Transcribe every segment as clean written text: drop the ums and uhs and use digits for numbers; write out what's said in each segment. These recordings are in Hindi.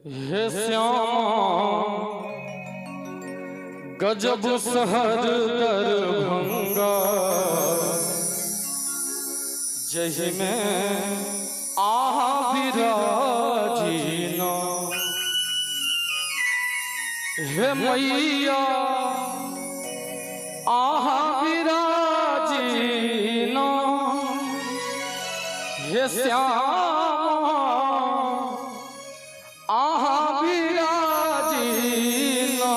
हे श्याम गजब शहर दरभंगा जही में आहा विराजीना। हे मैया आहा विराजीना। हे श्याम आहा विराजीना।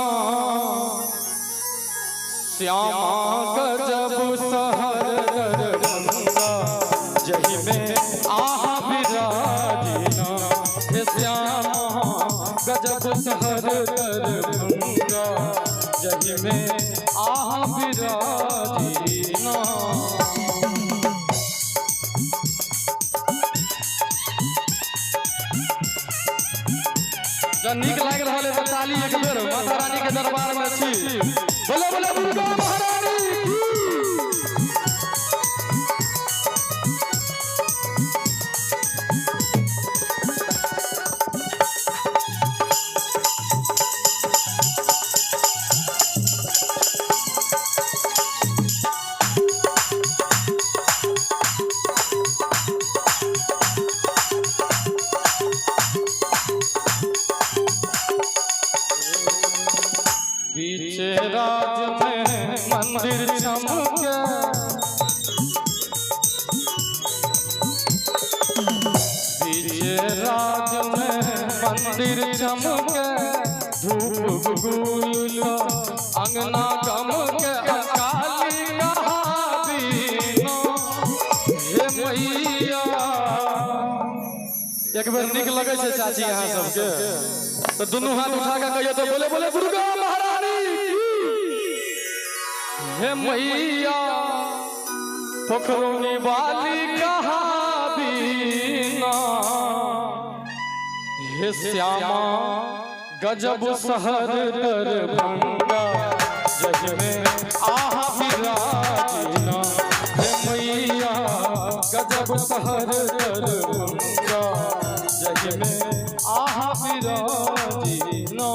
श्यामा गजब शहर दरभंगा जही में आहा विराजीना। हे श्यामा गजब शहर दरभंगा जही में आहा विराजीना। नीक लाग रहा है ताली एक बेर माता रानी के दरबार में छी। बोले बोले दुर्गा महारानी राज में मंदिर चमके। बीचे राज में मंदिर चमके। धूप गुल अंगना गमके। काली कहावीनो हे मैया। एक बेर निक लगे छे चाची यहाँ सबके तो दोनों हाथ उठा के कहियो तो बोले बोले दुर्गा महारानी। हे मैया पोखरोनी वाली कहावीना। हे श्यामा गजब शहर दरभंगा जही में आहा विराजीना। हे मैया गजब शहर दरभंगा जही में आहा विराजीना।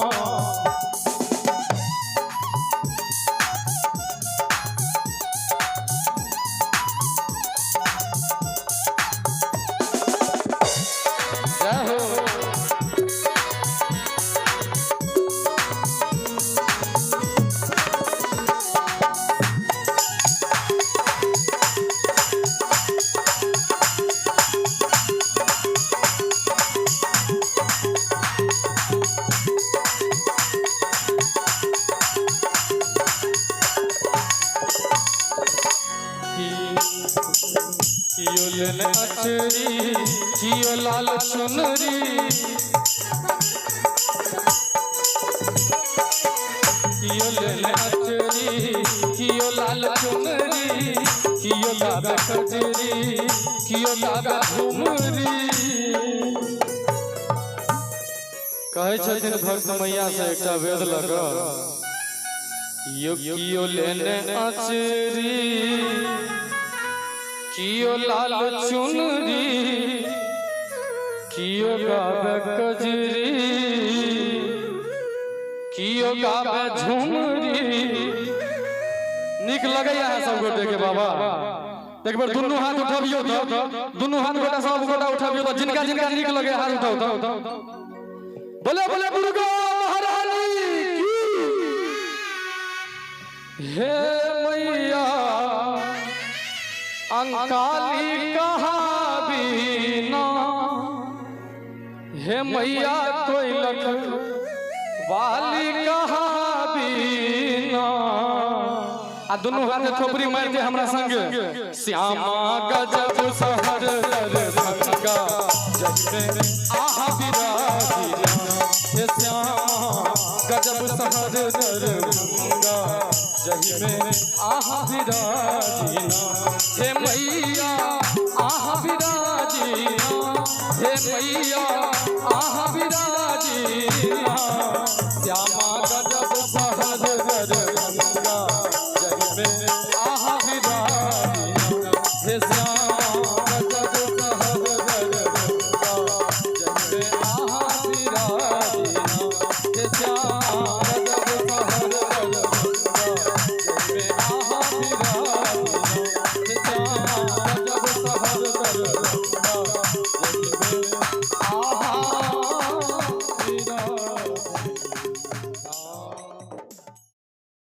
कियो लेने अचरी कियो लाल चुनरी। कियो लेने अचरी कियो लाल चुनरी। कियो लागा कजरी कियो लागा झुमरी। कहे छथिन भक्त मैया से एकटा वेद लगा। कियो लेने अचरी कियो लाल चुनरी। कियो गावे कजरी कियो गावे झुमरी। निक लगे है सब गोटे के बाबा। एक बार दोनों हाथ उठाबियो तो दोनों हाथ गोटा सब गोटा उठाबियो तो जिनका जिनका निक लगे हाथ उठाओ तो बोले बोले दुर्गा महारानी की। हे मैया अंकाली कहावीना। हे मैया कोई लख वाली कहावीना। आ दोनों हाथ थोपड़ी मार के हमरा संग श्यामा गजब शहर दरभंगा जही में आहा विराजीना। हे श्यामा गजब शहर दरभंगा जही में आहा विराजीना। हे मैया आहा विराजीना। हे मैया